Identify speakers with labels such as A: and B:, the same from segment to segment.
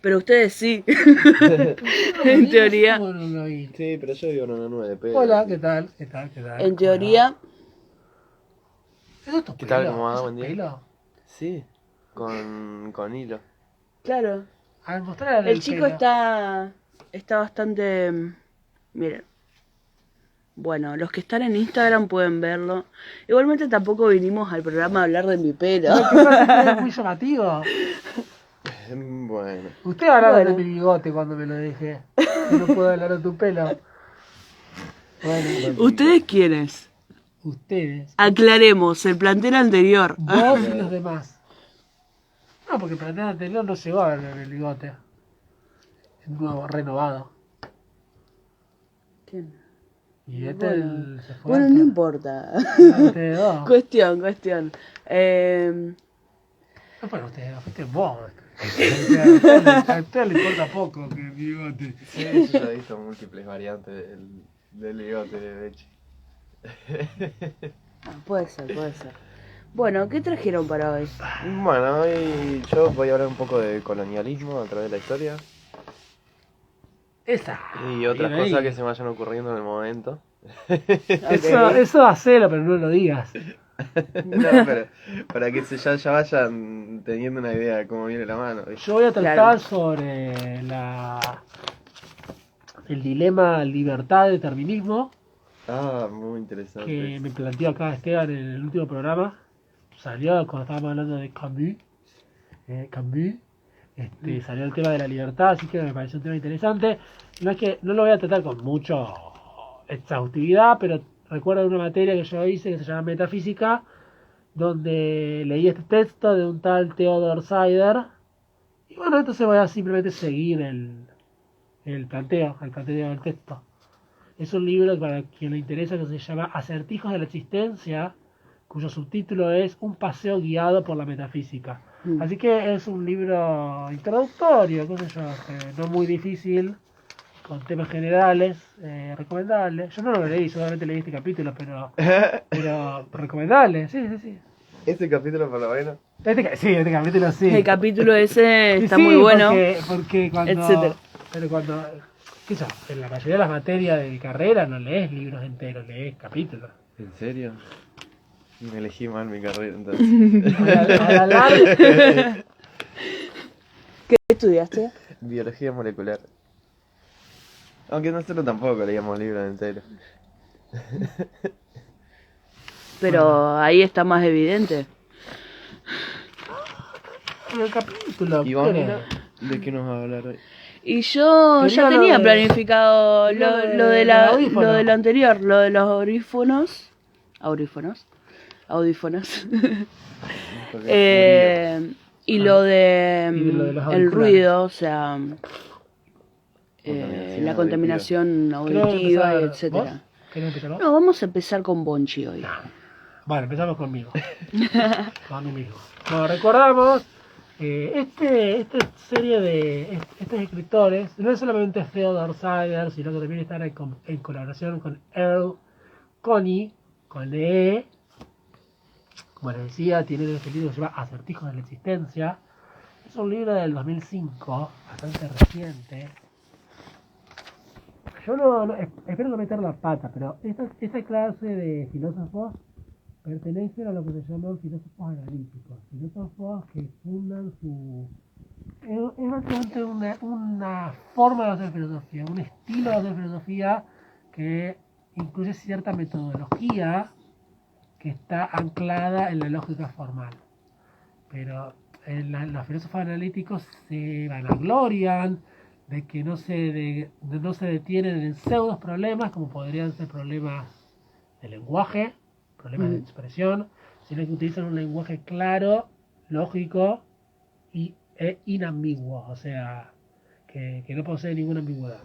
A: Pero ustedes sí.
B: No,
A: En teoría.
B: ¿cómo no lo oí?
C: Sí, pero yo vivo en una nube de pedo.
B: Hola, ¿qué tal? ¿Qué tal?
A: En teoría.
B: ¿Eso es tu
C: ¿Qué
B: pelo?
C: tal? ¿Cómo va?
B: ¿Eso
C: Buen
B: es
C: día.
B: pelo?
C: Sí, con hilo.
A: Claro.
B: A ver, mostrarle
A: El chico
B: pelo.
A: está bastante. Miren. Bueno, los que están en Instagram pueden verlo. Igualmente tampoco vinimos al programa a hablar de mi pelo.
B: No, ¿qué pasa? Es muy llamativo.
C: Bueno.
B: Usted hablaron
A: Bueno.
B: de mi bigote cuando me lo dije. Que no puedo hablar de tu pelo. Bueno,
A: ¿Ustedes quiénes?
B: ustedes.
A: Aclaremos, el plantel anterior.
B: Vos y los demás. No, porque el plantel anterior no llegó a ver el bigote. El nuevo, renovado.
A: ¿Quién?
B: Y
A: Bueno,
B: se fue
A: bueno, no
B: antes.
A: importa.
B: Ustedes dos.
A: Cuestión.
B: No fueron ustedes, fuiste vos. A usted le importa poco que el bigote.
C: Sí, yo ya he visto múltiples variantes del bigote de Bechi.
A: Puede ser. Bueno, ¿qué trajeron para hoy?
C: Bueno, hoy yo voy a hablar un poco de colonialismo a través de la historia
B: Esa.
C: y otras
B: Bien ahí.
C: cosas que se me vayan ocurriendo en el momento.
B: Eso hacelo, pero no lo digas.
C: No, pero para que ya vayan teniendo una idea de cómo viene la mano. ¿viste?
B: Yo voy a tratar
A: Claro.
B: sobre el dilema libertad-determinismo
C: Ah, muy interesante.
B: que me planteó acá Esteban en el último programa. Salió cuando estábamos hablando de Camus. Salió el tema de la libertad, así que me pareció un tema interesante. No es que no lo voy a tratar con mucha exhaustividad, pero recuerdo una materia que yo hice que se llama Metafísica, donde leí este texto de un tal Theodor Seider. Y bueno, entonces voy a simplemente seguir el planteo del texto. Es un libro para quien le interesa que se llama Acertijos de la Existencia, cuyo subtítulo es Un paseo guiado por la metafísica. Así que es un libro introductorio, qué sé yo, no muy difícil, con temas generales, recomendable. Yo no lo leí, solamente leí este capítulo, pero recomendable, sí.
C: Este capítulo por lo menos.
B: Este capítulo sí.
A: El capítulo ese está
B: Sí,
A: muy bueno.
B: Porque cuando...
A: etcétera.
B: Pero cuando... ¿Qué sé yo? En la mayoría de las materias de mi carrera no lees libros enteros, lees capítulos.
C: ¿En serio? Me elegí mal mi carrera entonces.
B: A la larga...
A: ¿Qué estudiaste?
C: Biología molecular. Aunque nosotros tampoco leíamos libros enteros.
A: Pero ahí está más evidente.
B: En el capítulo...
C: ¿Y vos, Nina? ¿De qué nos vas a hablar hoy?
A: Y yo
B: Quería
A: ya
B: lo
A: tenía
B: de-
A: planificado
B: quería
A: lo de
B: los audífonos.
A: lo de lo anterior, lo de los audífonos. Y lo de
B: Y lo de los
A: el
B: auriculares.
A: ruido, o sea,
C: Contaminación
A: la contaminación
B: ¿Querés
A: auditiva,
B: empezar
A: etcétera.
B: vos? ¿Querés empezar vos?
A: No, vamos a empezar con Bonchi hoy.
B: Bueno, empezamos conmigo. Con mí mismo. Bueno, recordamos esta serie de estos escritores, no es solamente Theodor Seider, sino que también están en colaboración con Earl Coney, con E. Como les decía, tienen este libro que se llama Acertijos de la Existencia. Es un libro del 2005, bastante reciente. Yo espero no meter la pata, pero esta clase de filósofos pertenecen a lo que se llaman filósofos analíticos, filósofos que fundan es básicamente una forma de hacer filosofía, un estilo de hacer filosofía que incluye cierta metodología que está anclada en la lógica formal. Pero los filósofos analíticos se vanaglorian de que no se detienen en pseudos problemas, como podrían ser problemas de lenguaje, problemas de expresión, sino que utilizan un lenguaje claro, lógico e inambiguo, o sea, que no posee ninguna ambigüedad.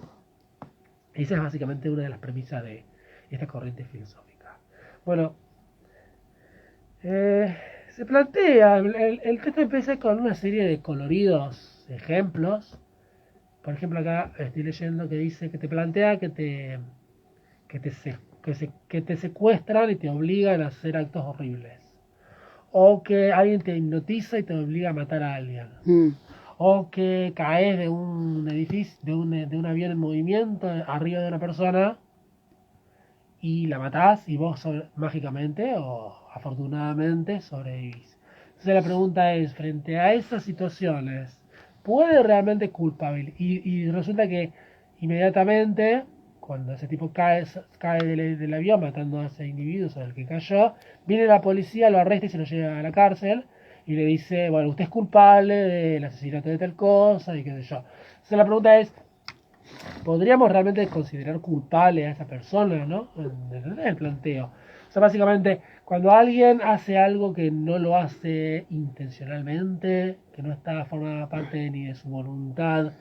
B: Esa es básicamente una de las premisas de esta corriente filosófica. Bueno, se plantea, el texto empieza con una serie de coloridos ejemplos. Por ejemplo, acá estoy leyendo que dice que te plantea que te secuestran y te obligan a hacer actos horribles. O que alguien te hipnotiza y te obliga a matar a alguien. o que caes de un edificio, de un avión en movimiento arriba de una persona y la matás y vos mágicamente o afortunadamente sobrevivís. Entonces la pregunta es, frente a esas situaciones, ¿puede realmente culpabilizar? Y resulta que inmediatamente, cuando ese tipo cae del avión matando a ese individuo sobre el que cayó, viene la policía, lo arresta y se lo lleva a la cárcel y le dice, bueno, usted es culpable del asesinato de tal cosa y qué sé yo. Entonces la pregunta es, ¿podríamos realmente considerar culpable a esa persona, no? En el planteo. O sea, básicamente, cuando alguien hace algo que no lo hace intencionalmente, que no está formada parte ni de su voluntad,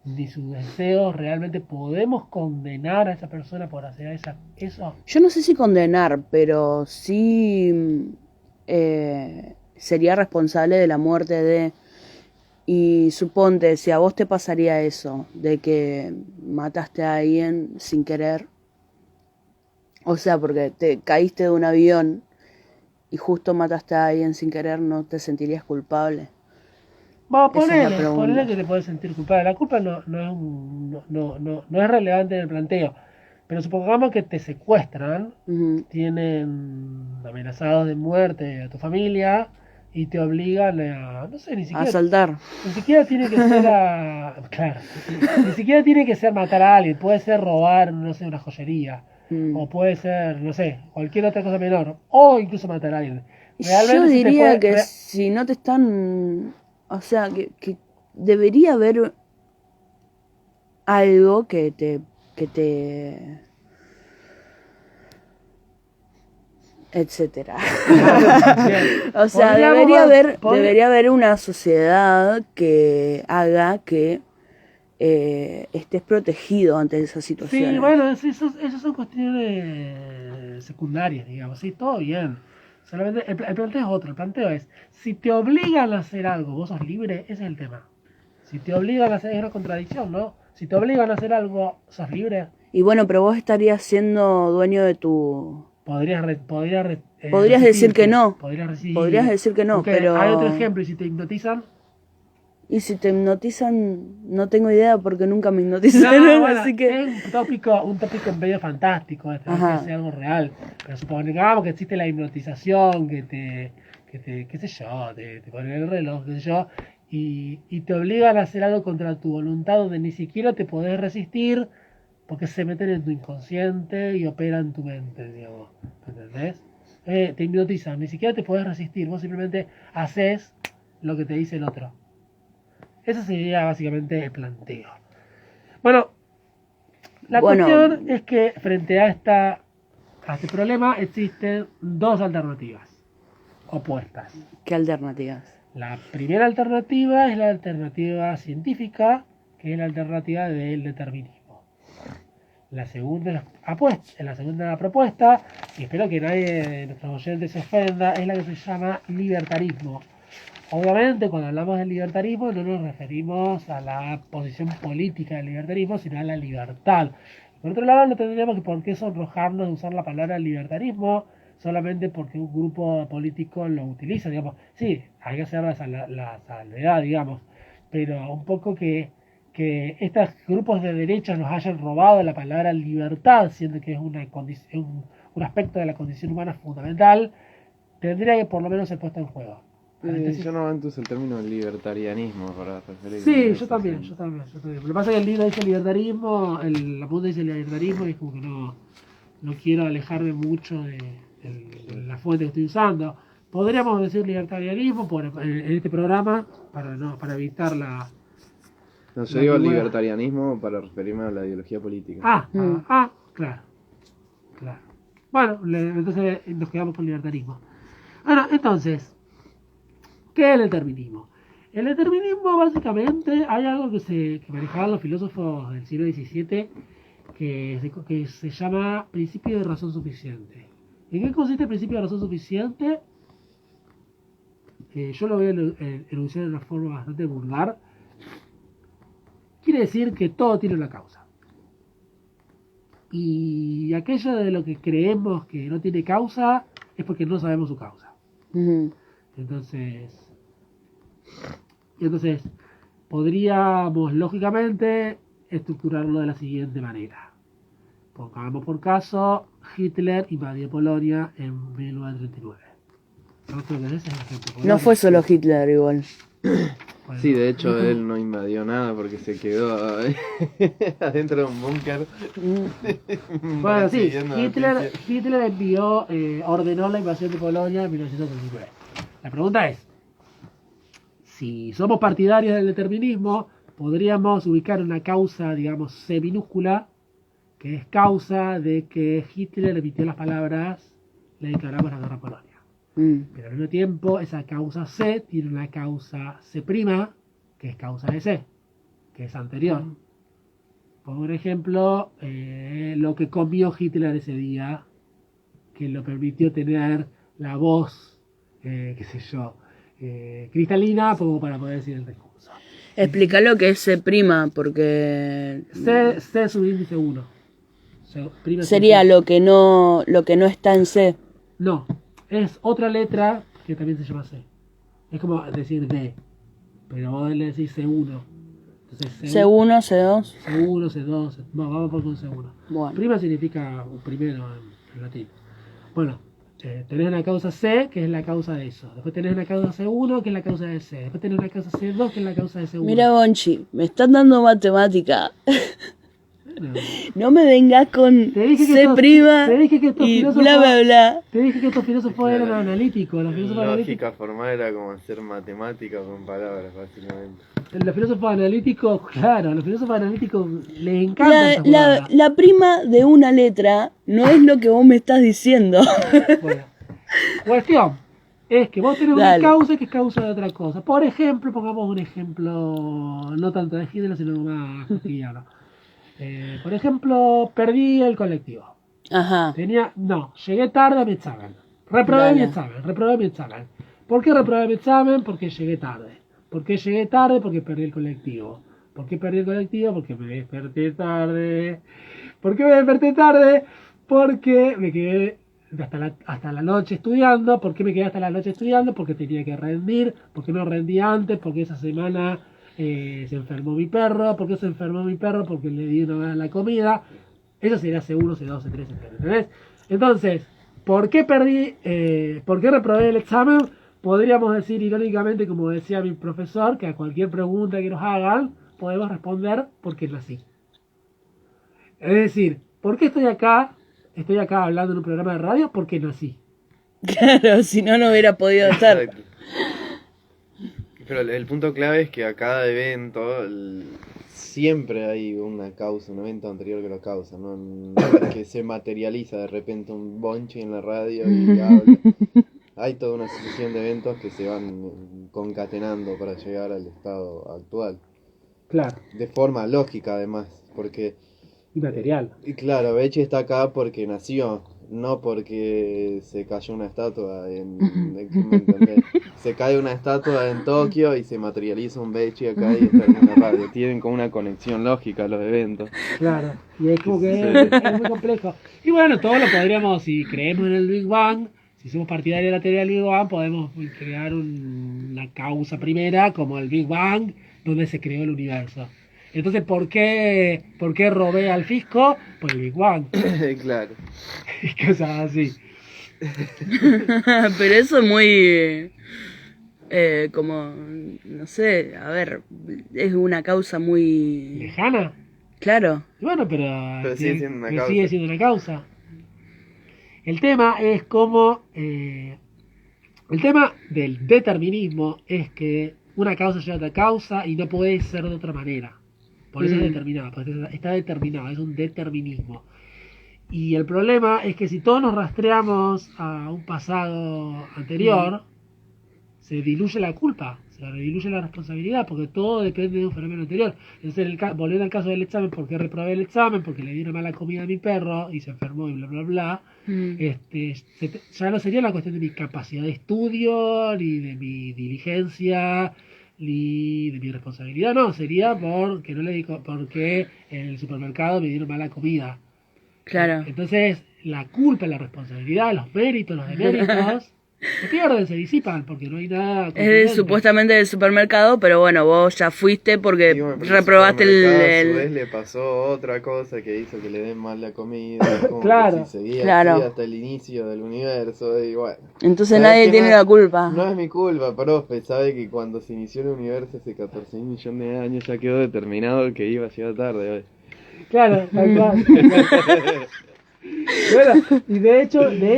B: ni sus deseos, ¿realmente podemos condenar a esa persona por hacer eso?
A: Yo no sé si condenar, pero sí sería responsable de la muerte de... Y suponte, si a vos te pasaría eso, de que mataste a alguien sin querer, o sea, porque te caíste de un avión y justo mataste a alguien sin querer, ¿no te sentirías culpable?
B: Vamos,
A: Esa es la
B: ponele
A: pregunta.
B: que te puedes sentir culpable. La culpa no es relevante en el planteo. Pero supongamos que te secuestran,
A: Ujú.
B: tienen amenazados de muerte a tu familia y te obligan a, no sé,
A: A saltar.
B: ni siquiera tiene que ser claro, ni siquiera tiene que ser matar a alguien, puede ser robar, no sé, una joyería,
A: Mm.
B: o puede ser, no sé, cualquier otra cosa menor, o incluso matar a alguien.
A: Yo
B: Realmente si te
A: diría
B: puede,
A: que si no te están... O sea, que debería haber algo que te etcétera.
B: bien,
A: O sea, debería haber una sociedad que haga que estés protegido ante esas
B: sí,
A: situaciones.
B: bueno, esas son cuestiones secundarias, digamos, sí, todo bien. Solamente el planteo es otro, el planteo es, si te obligan a hacer algo, vos sos libre, ese es el tema. Si te obligan a hacer, es una contradicción, ¿no? Si te obligan a hacer algo, sos libre.
A: Y bueno, pero vos estarías siendo dueño de tu...
B: Podrías
A: Podrías decir que
B: resistirte,
A: no.
B: podrías
A: Podrías
B: resistir.
A: decir que no,
B: Aunque hay otro
A: pero...
B: ejemplo, y si te hipnotizan,
A: Y si te hipnotizan, no tengo idea porque nunca me hipnotizaron,
B: no, bueno,
A: así que...
B: es un tópico medio fantástico, no es que
A: Ajá.
B: sea algo real, pero supongamos que existe la hipnotización, qué sé yo, te ponen el reloj, qué sé yo, y te obligan a hacer algo contra tu voluntad donde ni siquiera te podés resistir porque se meten en tu inconsciente y operan tu mente, digamos, ¿entendés? Te hipnotizan, ni siquiera te podés resistir, vos simplemente haces lo que te dice el otro. Ese sería básicamente el planteo. Bueno, la
A: Bueno,
B: cuestión es que frente a este problema existen dos alternativas opuestas.
A: ¿qué alternativas?
B: La primera alternativa es la alternativa científica, que es la alternativa del determinismo. La segunda propuesta, y espero que nadie de nuestros oyentes se ofenda, es la que se llama libertarismo. Obviamente, cuando hablamos del libertarismo no nos referimos a la posición política del libertarismo, sino a la libertad. Por otro lado, no tendríamos que por qué sonrojarnos de usar la palabra libertarismo solamente porque un grupo político lo utiliza, digamos. Sí, hay que hacer la salvedad, digamos, pero un poco que estos grupos de derecha nos hayan robado la palabra libertad, siendo que es un aspecto de la condición humana fundamental, tendría que por lo menos ser puesto en juego.
C: Yo no uso el término libertarianismo para referirme a
B: Sí,
C: eso,
B: yo también. Lo que pasa es que el libro dice libertarismo, la punta dice libertarismo y es como que no quiero alejarme mucho de la fuente que estoy usando. Podríamos decir libertarianismo en este programa para evitar la...
C: No, yo
B: la
C: digo
B: ambigüedad.
C: libertarianismo para referirme a la ideología política.
B: Claro. Bueno, entonces nos quedamos con libertarismo. Bueno, entonces, ¿qué es el determinismo? El determinismo, básicamente, hay algo que manejaban los filósofos del siglo XVII que se llama principio de razón suficiente. ¿En qué consiste el principio de razón suficiente? Yo lo voy a enunciar de una forma bastante vulgar. Quiere decir que todo tiene una causa. Y aquello de lo que creemos que no tiene causa es porque no sabemos su causa.
A: Ujú.
B: Entonces, podríamos lógicamente estructurarlo de la siguiente manera. Pongamos por caso, Hitler invadió Polonia en 1939. No creo que ese es el ejemplo.
A: No fue solo Hitler igual.
B: Bueno,
C: Sí, de hecho él no invadió nada porque se quedó adentro de un búnker.
B: Bueno, sí,
C: persiguiendo noticias.
B: Hitler envió, ordenó la invasión de Polonia en 1939. La pregunta es, si somos partidarios del determinismo, podríamos ubicar una causa, digamos, C minúscula, que es causa de que Hitler emitió las palabras, le declaramos la guerra a Polonia. Pero al mismo tiempo, esa causa C tiene una causa C', que es causa de C, que es anterior. Por ejemplo, lo que comió Hitler ese día, que lo permitió tener la voz, qué sé yo, cristalina, como para poder decir el discurso.
A: Explica lo que es C', porque
B: C subíndice 1.
A: sería lo que no está en C.
B: No, es otra letra que también se llama C. Es como decir D, pero vos le decís C1. Entonces,
A: C1, C2.
B: C1, C2, no, vamos por un C1.
A: Bueno.
B: Prima significa un primero en latín. Bueno, tenés una causa C, que es la causa de eso. Después tenés una causa C1, que es la causa de C. Después tenés una causa C2, que es la causa de C1.
A: Mira, Bonchi, me están dando matemática.
B: Bueno,
A: No me vengas con
B: Te dije que
A: C'
B: estos
A: y
B: filósofos-
A: bla, bla, bla.
B: te dije que estos filósofos eran
C: Claro.
B: analíticos. Los filósofos analíticos,
C: Lógica formal era como hacer matemática con palabras, básicamente.
B: los filósofos analíticos, claro, los filósofos analíticos les encanta esta
A: La
B: jugada.
A: prima de una letra no es lo que vos me estás diciendo.
B: Bueno, cuestión es que vos tenés
A: Dale.
B: una causa que es causa de otra cosa. Por ejemplo, pongamos un ejemplo no tanto de Hitler, sino más cotidiano. Por ejemplo, perdí el colectivo.
A: Ajá.
B: Llegué tarde a mi examen. Reprobé mi
A: Dale.
B: examen. ¿Por qué reprobé mi examen? Porque llegué tarde. ¿Por qué llegué tarde? Porque perdí el colectivo. ¿Por qué perdí el colectivo? Porque me desperté tarde. ¿Por qué me desperté tarde? Porque me quedé hasta la noche estudiando. ¿Por qué me quedé hasta la noche estudiando? Porque tenía que rendir. ¿Por qué no rendí antes? Porque esa semana se enfermó mi perro. ¿Por qué se enfermó mi perro? Porque le di una mala comida. Eso sería C1, C2, C3, etc. ¿Entendés? Entonces, ¿por qué reprobé el examen? Podríamos decir irónicamente, como decía mi profesor, que a cualquier pregunta que nos hagan, podemos responder porque nací. Es decir, ¿por qué estoy acá? Estoy acá hablando en un programa de radio porque nací.
A: Claro, si no, no hubiera podido estar.
C: Exacto. Pero el punto clave es que a cada evento siempre hay una causa, un evento anterior que lo causa, no es que se materializa de repente un bonche en la radio y habla. Hay toda una sucesión de eventos que se van concatenando para llegar al estado actual.
B: Claro,
C: De forma lógica además, porque,
B: y material.
C: y claro, Bechi está acá porque nació, no porque se cayó una estatua ¿me entendés? Se cae una estatua en Tokio y se materializa un Bechi acá y está en una radio. Tienen como una conexión lógica los eventos.
B: Claro, y es como que
C: Sí.
B: es muy complejo. Y bueno, todo lo podríamos, si creemos en el Big Bang, si somos partidarios de la teoría del Big Bang, podemos crear una causa primera como el Big Bang, donde se creó el universo. Entonces, ¿por qué robé al fisco? Por el Big Bang.
C: Claro.
B: Y cosas así.
A: Pero eso es muy... como... No sé, a ver, es una causa muy...
B: ¿Lejana?
A: Claro.
B: Y bueno,
C: Pero sigue siendo una
B: pero
C: causa.
B: sigue siendo una causa. El tema es cómo... el tema del determinismo es que una causa lleva a otra causa y no puede ser de otra manera. Por eso es determinado, porque está determinado, es un determinismo. Y el problema es que si todos nos rastreamos a un pasado anterior, se diluye la culpa, se diluye la responsabilidad, porque todo depende de un fenómeno anterior. Entonces, volviendo al caso del examen, ¿por qué reprobé el examen? Porque le di una mala comida a mi perro y se enfermó y bla, bla, bla. Ya no sería la cuestión de mi capacidad de estudio, ni de mi diligencia, ni de mi responsabilidad, no, sería porque porque en el supermercado me dieron mala comida.
A: Claro.
B: Entonces, la culpa, la responsabilidad, los méritos, los deméritos Se pierden, se disipan, porque no hay nada
A: Es
B: contundente.
A: supuestamente del supermercado, pero bueno, vos ya fuiste porque
C: Y bueno, pero
A: reprobaste
C: supermercado, a su vez
A: el...
C: le pasó otra cosa que hizo que le den mal la comida. Es como
B: Claro.
C: que si seguía
A: Claro.
C: así hasta el inicio del universo. Y bueno,
A: Entonces
C: ¿sabés
A: nadie
C: qué?
A: tiene la culpa.
C: No es mi culpa, profe. Sabe que cuando se inició el universo hace 14 millones de años ya quedó determinado que iba a llegar tarde hoy.
B: Claro, tal cual. Bueno, y de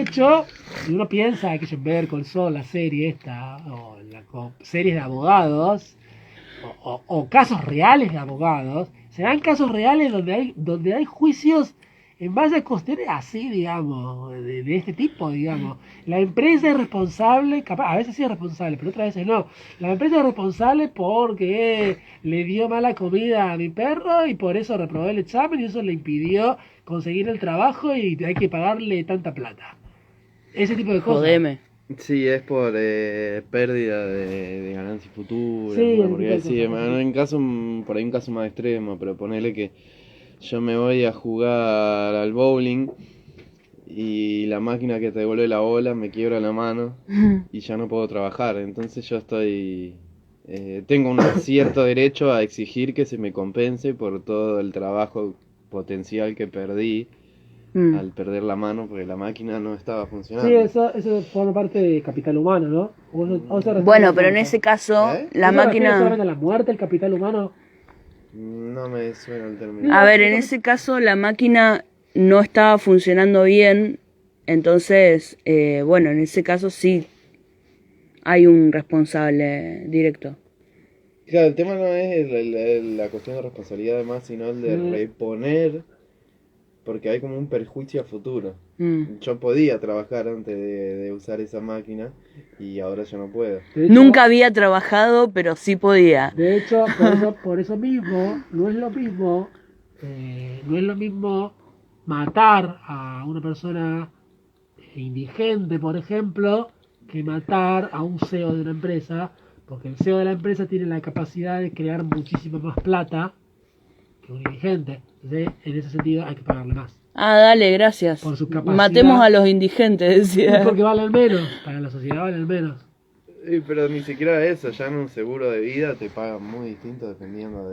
B: hecho, si uno piensa que Better Call Saul, la serie esta, o series de abogados, o casos reales de abogados, se dan casos reales donde hay juicios en base a cuestiones así, digamos, de este tipo, digamos. La empresa es responsable, capaz, a veces sí es responsable, pero otras veces no. La empresa es responsable porque le dio mala comida a mi perro y por eso reprobó el examen y eso le impidió conseguir el trabajo y hay que pagarle tanta plata. Ese tipo de cosas.
A: Jodeme.
C: Sí, es por pérdida de ganancias futuras.
B: Sí,
C: Bueno,
B: ese
C: porque
B: tipo de
C: sí,
B: cosas.
C: bueno, en caso, por ahí un caso más extremo, pero ponele que yo me voy a jugar al bowling y la máquina que te devuelve la bola me quiebra la mano y ya no puedo trabajar. Entonces yo tengo un cierto derecho a exigir que se me compense por todo el trabajo potencial que perdí
A: Mm.
C: al perder la mano porque la máquina no estaba funcionando.
B: Sí, eso forma parte de capital humano, ¿no? O se refiere a
A: Bueno,
B: la
A: pero en
B: muerte.
A: ese caso,
C: ¿Eh?
A: la
B: ¿No se refiere solamente
A: máquina...
B: a la muerte, el capital humano?
C: No me suena el término.
A: A ver, en ese caso la máquina no estaba funcionando bien, entonces, bueno, en ese caso sí hay un responsable directo.
C: Claro, el tema no es la cuestión de responsabilidad además, sino el de reponer, porque hay como un perjuicio a futuro.
A: Mm.
C: Yo podía trabajar antes de usar esa máquina y ahora ya no puedo.
B: De hecho,
A: Nunca había trabajado, pero sí podía.
B: De hecho, por eso mismo, no es lo mismo, matar a una persona indigente, por ejemplo, que matar a un CEO de una empresa, porque el CEO de la empresa tiene la capacidad de crear muchísima más plata que un indigente. Entonces, en ese sentido, hay que pagarle más.
A: Ah, dale, gracias.
B: Por su capacidad.
A: Matemos a los indigentes, decía.
B: Porque valen menos, para la sociedad valen menos.
C: Pero ni siquiera eso, ya en un seguro de vida te pagan muy distinto dependiendo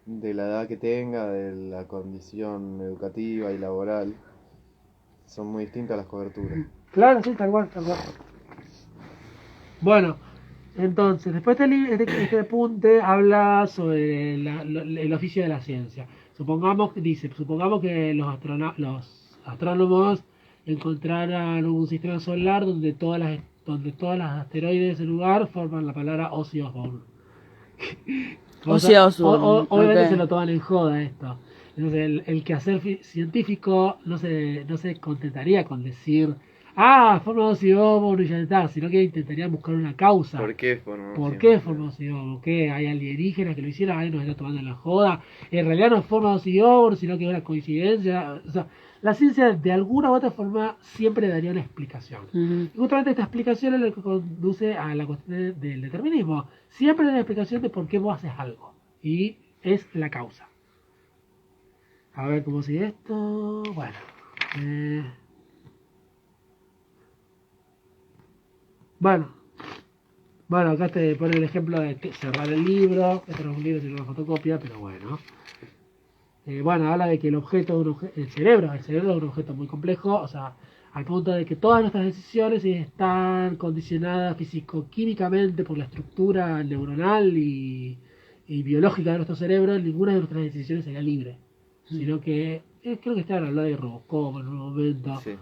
C: de la edad que tenga, de la condición educativa y laboral. Son muy distintas las coberturas.
B: Claro, sí, tal cual, tal cual. Bueno, entonces, después este apunte habla sobre el oficio de la ciencia. Supongamos que los astrónomos encontraran un sistema solar donde todas las asteroides de ese lugar forman la palabra Ozzy Osbourne.
A: Ozzy Osbourne,
B: Obviamente
A: ok.
B: se lo toman en joda esto. Entonces el quehacer científico no se contentaría con decir, forma Ozzy Osbourne y ya está, sino que intentaría buscar una causa.
C: ¿Por qué formación?
B: ¿Por qué formó Ozzy Osbourne? ¿Qué? ¿Hay alienígenas que lo hicieron? ¿Alguien nos está tomando en la joda? En realidad no es forma Ozzy Osbourne, sino que es una coincidencia. O sea, la ciencia de alguna u otra forma siempre daría una explicación.
A: Ujú.
B: Y justamente esta explicación es lo que conduce a la cuestión del determinismo. Siempre hay una explicación de por qué vos haces algo. Y es la causa. A ver cómo sigue esto. Bueno. Bueno, acá te pone el ejemplo de cerrar el libro. Este no es un libro, sino una fotocopia, pero bueno. Bueno, habla de que el cerebro es un objeto muy complejo, o sea, al punto de que todas nuestras decisiones están condicionadas físico-químicamente por la estructura neuronal y biológica de nuestro cerebro. Ninguna de nuestras decisiones sería libre, sino que creo que estaban hablando de Robocop en un momento.
C: Sí.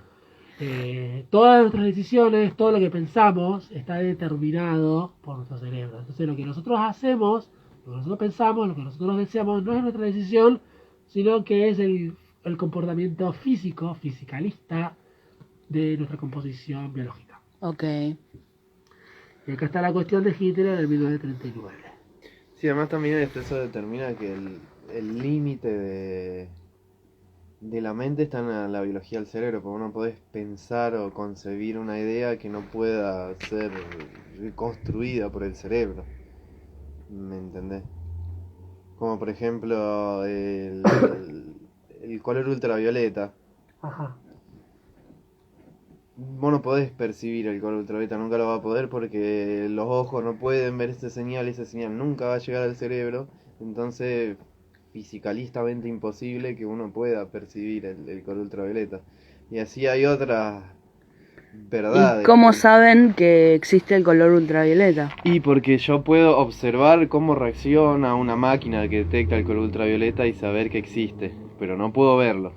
B: Todas nuestras decisiones, todo lo que pensamos está determinado por nuestro cerebro. Entonces lo que nosotros hacemos, lo que nosotros pensamos, lo que nosotros deseamos no es nuestra decisión, sino que es el comportamiento fisicalista de nuestra composición biológica.
A: Ok.
B: Y acá está la cuestión de Hitler en el 1939.
C: Sí, además también eso determina que el límite de la mente está en la biología del cerebro, porque no podés pensar o concebir una idea que no pueda ser construida por el cerebro. ¿Me entendés? Como por ejemplo el color ultravioleta.
B: Ajá.
C: vos no podés percibir el color ultravioleta, nunca lo va a poder porque los ojos no pueden ver esa señal y esa señal nunca va a llegar al cerebro, entonces fisicalistamente imposible que uno pueda percibir el color ultravioleta. Y así hay otras verdades.
A: ¿Y cómo saben que existe el color ultravioleta?
C: Y porque yo puedo observar cómo reacciona una máquina que detecta el color ultravioleta y saber que existe, pero no puedo verlo.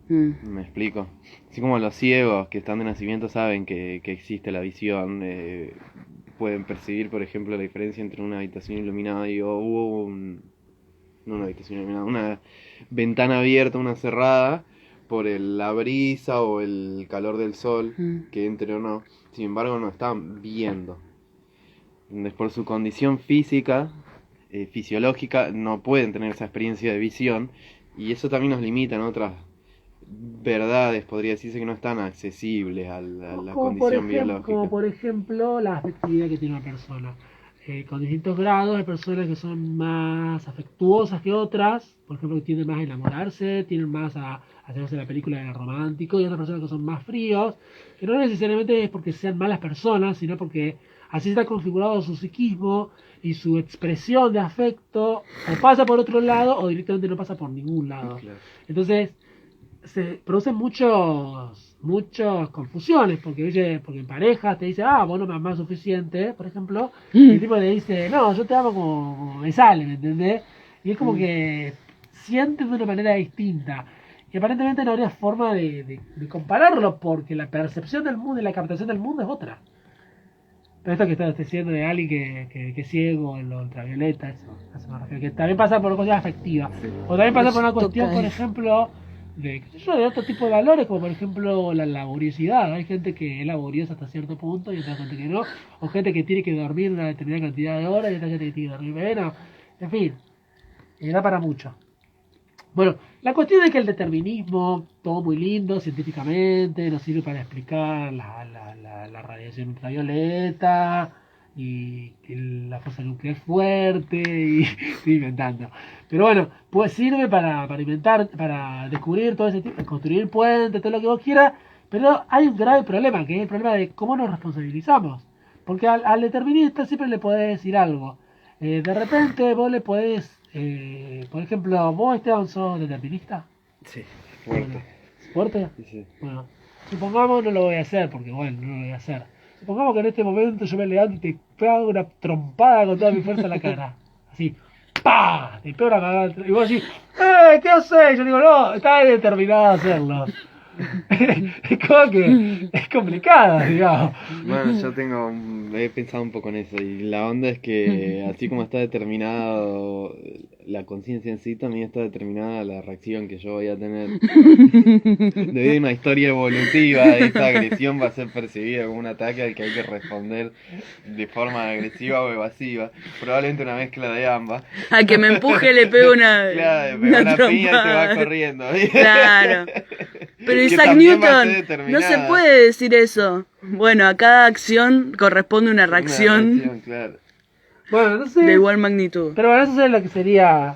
C: ¿Me explico? Así como los ciegos que están de nacimiento saben que existe la visión, pueden percibir, por ejemplo, la diferencia entre una habitación iluminada y no una habitación iluminada, una ventana abierta, una cerrada, por la brisa o el calor del sol, que entre o no. Sin embargo, no están viendo. Por su condición física, fisiológica, no pueden tener esa experiencia de visión, y eso también nos limita en otras verdades, podría decirse, que no están accesibles a la condición biológica.
B: Como por ejemplo la afectividad que tiene una persona. Con distintos grados hay personas que son más afectuosas que otras, por ejemplo que tienden más a enamorarse, tienden más a hacerse la película de romántico, y otras personas que son más fríos, que no necesariamente es porque sean malas personas, sino porque así está configurado su psiquismo y su expresión de afecto, o pasa por otro lado o directamente no pasa por ningún lado.
C: Claro.
B: Entonces se producen muchas confusiones, porque en pareja te dice, vos no me amás suficiente, por ejemplo, y el tipo le dice, no, yo te amo como me sale, ¿me entendés? Y es como que sienten de una manera distinta. Y aparentemente no habría forma de compararlo, porque la percepción del mundo y la captación del mundo es otra. Pero esto que estás diciendo de alguien que es ciego en lo ultravioleta, eso me refiero, que también pasa por cosas afectivas.
C: Sí.
B: O también pasa por una cuestión, por ejemplo, de otro tipo de valores, como por ejemplo la laboriosidad. Hay gente que es laboriosa hasta cierto punto y otra gente que no, o gente que tiene que dormir una determinada cantidad de horas y otra gente que tiene que dormir menos, en fin, y da para mucho. Bueno, la cuestión es que el determinismo, todo muy lindo científicamente, nos sirve para explicar la radiación ultravioleta y que la fuerza nuclear es fuerte, y estoy inventando. Pero bueno, pues sirve para inventar, para descubrir todo ese tipo, construir puentes, todo lo que vos quieras, pero hay un grave problema, que es el problema de cómo nos responsabilizamos. Porque al determinista siempre le podés decir algo. De repente vos le podés, por ejemplo, vos, Esteban, sos determinista.
C: Sí, fuerte.
B: ¿Fuerte?
C: Sí.
B: Bueno, supongamos, no lo voy a hacer, porque bueno, no lo voy a hacer. Supongamos que en este momento yo me levanto y te pego una trompada con toda mi fuerza en la cara. Así, ¡pah! Te pego una cagada. Y vos decís, ¿qué haces? Yo digo, no, estaba determinado a hacerlo. Es como que es complicado, digamos.
C: Bueno, he pensado un poco en eso, y la onda es que así como está determinado la conciencia en sí, también está determinada la reacción que yo voy a tener. Debido a una historia evolutiva, esta agresión va a ser percibida como un ataque al que hay que responder de forma agresiva o evasiva, probablemente una mezcla de ambas.
A: A que me empuje le pego una,
C: Claro, le pega una piña y se va
A: trompada.
C: corriendo.
A: Claro. Pero
C: Que
A: Isaac
C: también va a ser
A: Newton, no
C: determinada.
A: se puede decir eso. Bueno, a cada acción corresponde una reacción
C: Claro.
B: Bueno, no sé.
A: de igual magnitud.
B: Pero bueno, eso es lo que sería.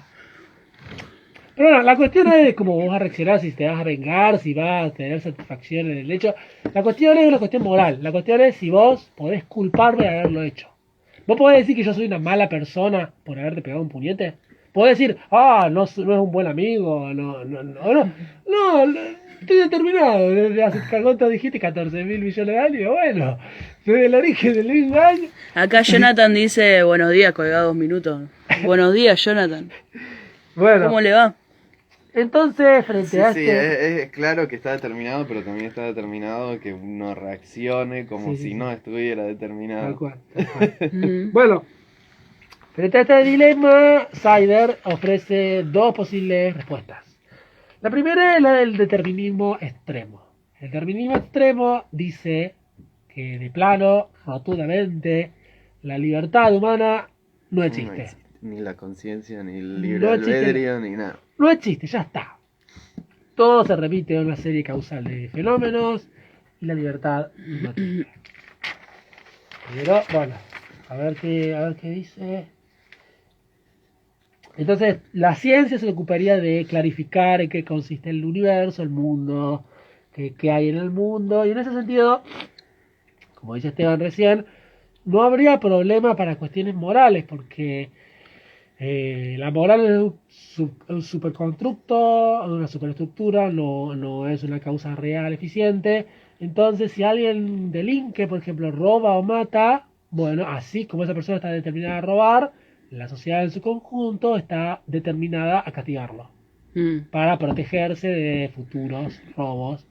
B: Pero bueno, la cuestión es cómo vos vas a reaccionar, si te vas a vengar, si vas a tener satisfacción en el hecho. La cuestión es una cuestión moral. La cuestión es si vos podés culparme de haberlo hecho. ¿Vos podés decir que yo soy una mala persona por haberte pegado un puñete? ¿Podés decir, no es un buen amigo? No, estoy determinado. Desde hace, ¿cuánto dijiste? 14.000 millones de años. Bueno, desde el origen del Big Bang.
A: Acá Jonathan dice, buenos días, colgado 2 minutos. Buenos días, Jonathan.
B: Bueno,
A: ¿Cómo le va?
B: entonces, frente a
C: Sí,
B: este...
C: es claro que está determinado, pero también está determinado que uno reaccione como
B: Sí,
C: si
B: sí.
C: no estuviera
B: Tal
C: determinado.
B: cual. Bueno, frente a este dilema, Cyber ofrece dos posibles respuestas. La primera es la del determinismo extremo. El determinismo extremo dice que de plano, rotundamente, la libertad humana no existe.
C: Ni la conciencia, ni el
B: No
C: libre
B: existe.
C: albedrío, ni nada.
B: No existe, ya está. Todo se repite en una serie causal de fenómenos y la libertad no existe. Pero bueno, a ver qué dice. Entonces, la ciencia se ocuparía de clarificar en qué consiste el universo, el mundo, que hay en el mundo. Y en ese sentido, como dice Esteban recién, no habría problema para cuestiones morales, porque la moral es un superconstructo, una superestructura, no es una causa real, eficiente. Entonces, si alguien delinque, por ejemplo, roba o mata, bueno, así como esa persona está determinada a robar, la sociedad en su conjunto está determinada a castigarlo para protegerse de futuros robos.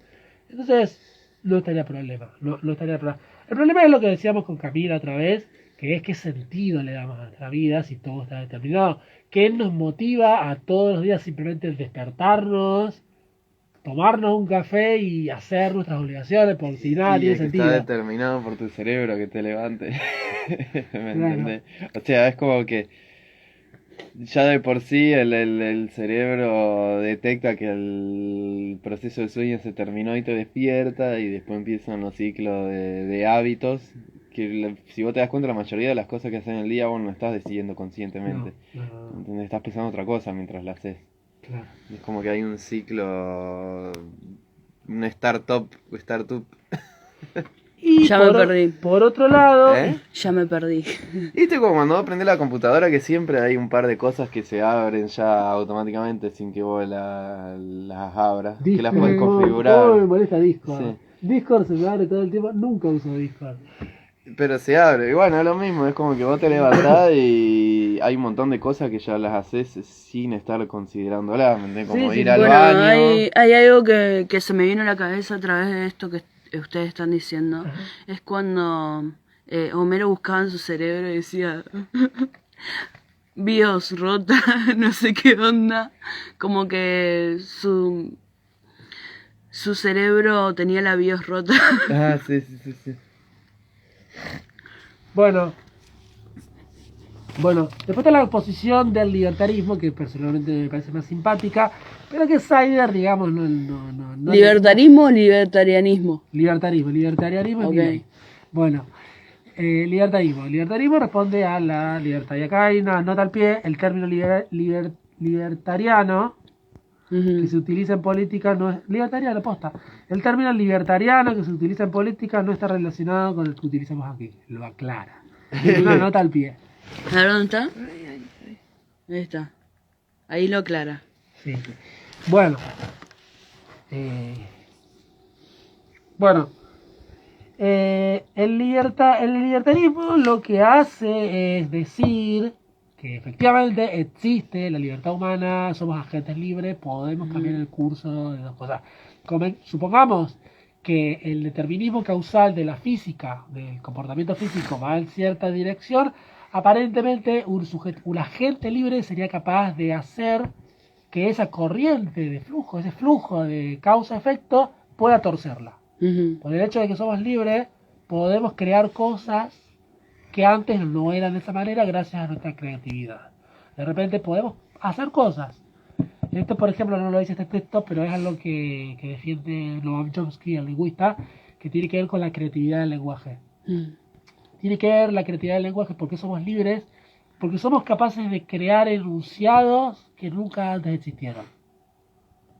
B: Entonces, no estaría problema. No estaría problema. El problema es lo que decíamos con Camila otra vez, que es qué sentido le damos a nuestra vida si todo está determinado. ¿Qué nos motiva a todos los días simplemente despertarnos, tomarnos un café y hacer nuestras obligaciones por si nada
C: Y
B: tiene
C: es que
B: sentido?
C: está determinado por tu cerebro que te levante. ¿Me
B: Claro.
C: entendés? O sea, es como que ya de por sí el cerebro detecta que el proceso de sueño se terminó y te despierta y después empiezan los ciclos de hábitos que si vos te das cuenta la mayoría de las cosas que haces en el día vos no estás decidiendo conscientemente.
B: No.
C: ¿Entendés? Estás pensando otra cosa mientras la haces.
B: Claro.
C: Es como que hay un ciclo, un startup.
B: Y
A: Ya me perdí.
B: por otro lado,
A: Ya me perdí.
C: ¿Viste como cuando vos prendés la computadora que siempre hay un par de cosas que se abren ya automáticamente sin que vos las abras? Que las podés configurar.
B: ¿Cómo me molesta Discord?
C: Sí.
B: Discord se me abre todo el tiempo, nunca uso Discord.
C: Pero se abre, y bueno, es lo mismo, es como que vos te levantás y hay un montón de cosas que ya las haces sin estar considerándolas, ¿me entendés? Como
B: Sí,
C: ir al
A: Bueno,
C: baño.
A: hay algo que se me vino a la cabeza a través de esto que ustedes están diciendo. Es cuando Homero buscaba en su cerebro y decía BIOS rota, no sé qué onda. Como que su cerebro tenía la BIOS rota.
C: Ah, sí.
B: Bueno, después está la posición del libertarismo, que personalmente me parece más simpática, pero que Snyder, digamos, no
A: ¿Libertarismo o libertarianismo?
B: Libertarianismo es
A: Ok.
B: mi ley. Bueno, libertarismo responde a la libertad. Y acá hay una nota al pie, el término libertariano que se utiliza en política no es libertariano, posta. El término libertariano que se utiliza en política no está relacionado con el que utilizamos aquí. Lo aclara. Es una nota al pie.
A: ¿A ver dónde está? Ahí está. Ahí lo aclara.
B: Sí. Bueno. El libertarismo lo que hace es decir que efectivamente existe la libertad humana, somos agentes libres, podemos cambiar el curso de las cosas. Supongamos que el determinismo causal de la física, del comportamiento físico, va en cierta dirección, aparentemente un agente libre sería capaz de hacer que esa corriente de flujo, ese flujo de causa-efecto, pueda torcerla. Por el hecho de que somos libres, podemos crear cosas que antes no eran de esa manera gracias a nuestra creatividad. De repente podemos hacer cosas. Esto, por ejemplo, no lo dice este texto, pero es algo que defiende Noam Chomsky, el lingüista, que tiene que ver con la creatividad del lenguaje. Tiene que ver la creatividad del lenguaje porque somos libres, porque somos capaces de crear enunciados que nunca antes existieron.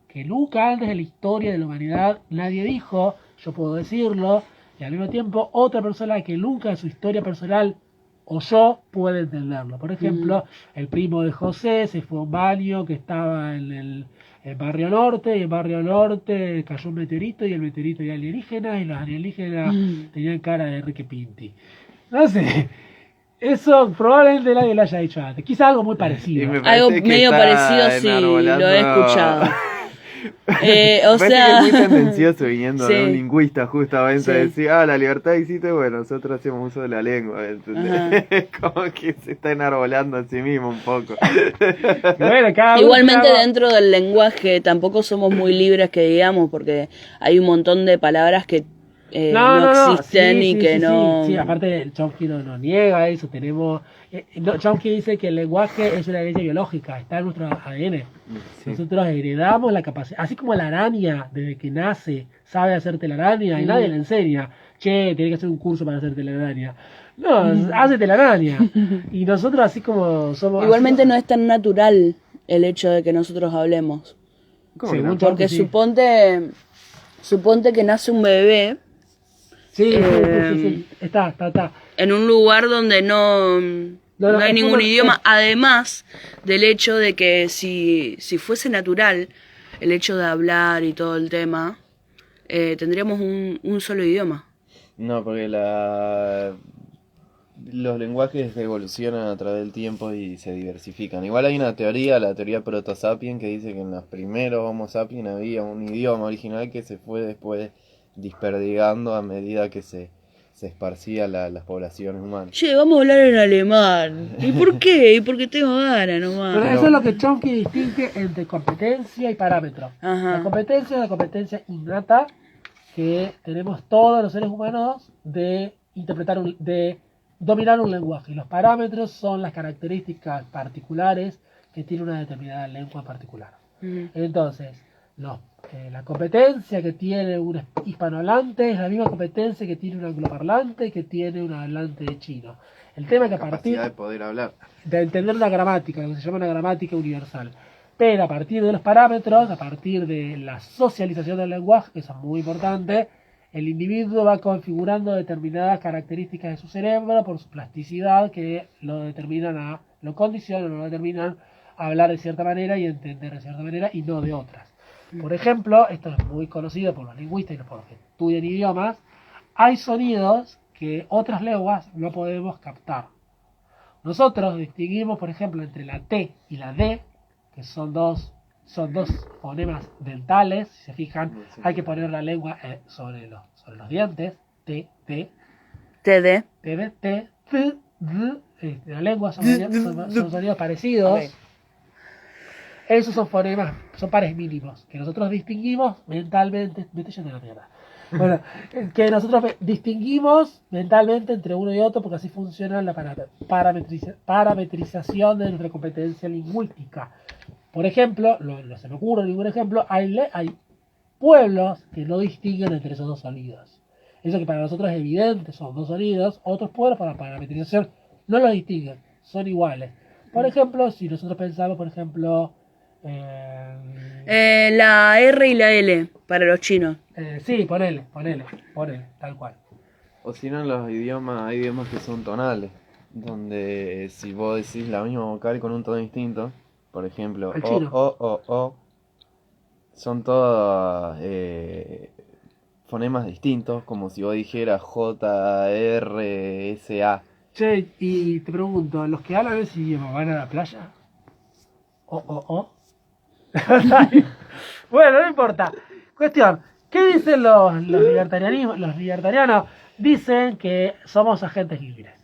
B: Que nunca antes en la historia de la humanidad nadie dijo, yo puedo decirlo, y al mismo tiempo otra persona que nunca en su historia personal o yo puede entenderlo. Por ejemplo, el primo de José se fue a un baño que estaba en el barrio norte, y en el barrio norte cayó un meteorito y el meteorito era alienígena y los alienígenas tenían cara de Enrique Pinti. No sé, eso probablemente nadie lo haya dicho antes, quizá algo muy parecido.
C: Y me parece
A: Algo
C: que
A: medio
C: está
A: parecido, sí,
C: enarbolando-
A: lo he escuchado. O
C: Parece que
A: sea,
C: es muy tendencioso viniendo de un
A: sí.
C: lingüista justamente
A: Sí.
C: a decir, la libertad existe, bueno, nosotros hacemos uso de la lengua, ¿entendés? Como que se está enarbolando a sí mismo un poco.
B: Bueno, cada uno
A: igualmente
B: haga-
A: dentro del lenguaje tampoco somos muy libres que digamos, porque hay un montón de palabras que no existen
B: sí,
A: y
B: sí,
A: que
B: sí,
A: no...
B: Sí, aparte Chomsky no niega eso, tenemos... Chomsky dice que el lenguaje es una herencia biológica, está en nuestro ADN.
C: Sí.
B: Nosotros heredamos la capacidad, así como la araña, desde que nace, sabe hacer telaraña y nadie le enseña, che, tenés que hacer un curso para hacer telaraña. No, hace telaraña. Y nosotros así como somos...
A: Igualmente no es tan natural el hecho de que nosotros hablemos.
C: ¿Cómo que
B: Según
C: no?
B: Chomsky,
A: Porque
B: sí.
A: suponte, suponte que nace un bebé
B: Sí. Está.
A: en un lugar donde no hay ningún idioma, además del hecho de que si fuese natural el hecho de hablar y todo el tema, tendríamos un solo idioma.
C: No, porque los lenguajes evolucionan a través del tiempo y se diversifican. Igual hay una teoría, la teoría proto-sapien, que dice que en los primeros Homo sapiens había un idioma original que se fue después desperdigando a medida que se esparcía las poblaciones humanas.
A: Che, vamos a hablar en alemán. ¿Y por qué? Y porque tengo ganas nomás.
B: Pero eso es lo que Chomsky distingue entre competencia y parámetro.
A: Ajá.
B: La competencia es la competencia innata que tenemos todos los seres humanos de de dominar un lenguaje. Y los parámetros son las características particulares que tiene una determinada lengua en particular. Entonces, la competencia que tiene un hispanohablante es la misma competencia que tiene un angloparlante y que tiene un hablante de chino. El tema es que a partir
C: Capacidad de poder hablar.
B: de entender una gramática, lo que se llama una gramática universal, pero a partir de los parámetros, a partir de la socialización del lenguaje, que eso es muy importante, el individuo va configurando determinadas características de su cerebro por su plasticidad que lo determinan lo condicionan o lo determinan a hablar de cierta manera y entender de cierta manera y no de otras. Por ejemplo, esto es muy conocido por los lingüistas y por los que estudian idiomas, hay sonidos que otras lenguas no podemos captar. Nosotros distinguimos, por ejemplo, entre la T y la D, que son dos fonemas dentales. Si se fijan, hay que poner la lengua sobre los dientes. T, T,
A: TD.
B: T, D, T, T, D. La lengua son sonidos parecidos.
A: Okay.
B: Esos son fonemas, son pares mínimos, que nosotros distinguimos mentalmente. Me estoy yendo a la mierda. Bueno, que nosotros distinguimos mentalmente entre uno y otro porque así funciona la parametrización de nuestra competencia lingüística. Por ejemplo, no se me ocurre ningún ejemplo, hay pueblos que no distinguen entre esos dos sonidos. Eso que para nosotros es evidente, son dos sonidos, otros pueblos para la parametrización no los distinguen, son iguales. Por ejemplo, si nosotros pensamos, por ejemplo...
A: la R y la L para los chinos.
B: Sí, ponele, tal cual.
C: O si no, hay idiomas que son tonales, donde si vos decís la misma vocal con un tono distinto, por ejemplo,
B: El chino.
C: o, son todos fonemas distintos, como si vos dijeras J, R, S, A.
B: Che, y te pregunto, ¿los que hablan ese idioma van a la playa? ¿O? Bueno, no importa. Cuestión, ¿qué dicen los libertarianos? Dicen que somos agentes libres.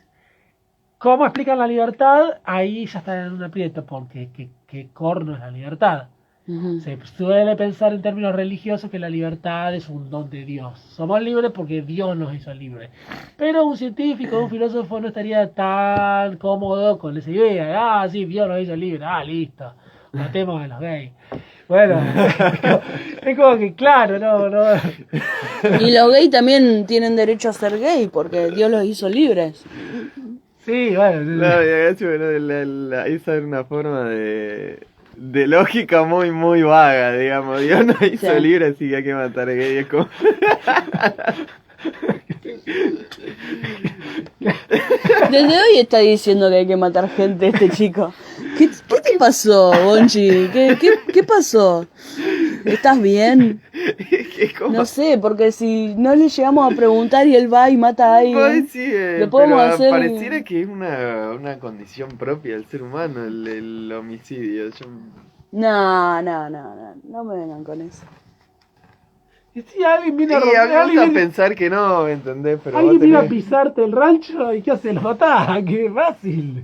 B: ¿Cómo explican la libertad? Ahí ya están en un aprieto, porque ¿qué corno es la libertad? Se suele pensar en términos religiosos que la libertad es un don de Dios. Somos libres porque Dios nos hizo libres. Pero un científico, un filósofo no estaría tan cómodo con esa idea. Sí, Dios nos hizo libres. Listo. Matemos a los gays. Bueno, es como que claro, no.
A: Y los gays también tienen derecho a ser gay porque Dios los hizo libres.
B: Sí, bueno.
C: Claro, esa era una forma de lógica muy, muy vaga, digamos. Dios nos hizo
A: Sí.
C: libre, así que hay que matar a gays. Es como...
A: Desde hoy está diciendo que hay que matar gente este chico. ¿Qué te pasó, Bonchi? ¿Qué pasó? ¿Estás bien?
C: Es como...
A: No sé, porque si no le llegamos a preguntar y él va y mata a
C: Pues
A: alguien,
C: sí,
A: lo podemos
C: pero
A: hacer.
C: pareciera que es una condición propia del ser humano el homicidio.
A: No me vengan con eso.
B: Y si alguien viene a
C: Sí,
B: romper,
C: a mí me gusta
B: alguien
C: pensar que no, ¿entendés? Pero
B: alguien
C: vos
B: viene a
C: tenés...
B: pisarte el rancho y ¿qué hace? Lo matás, qué fácil.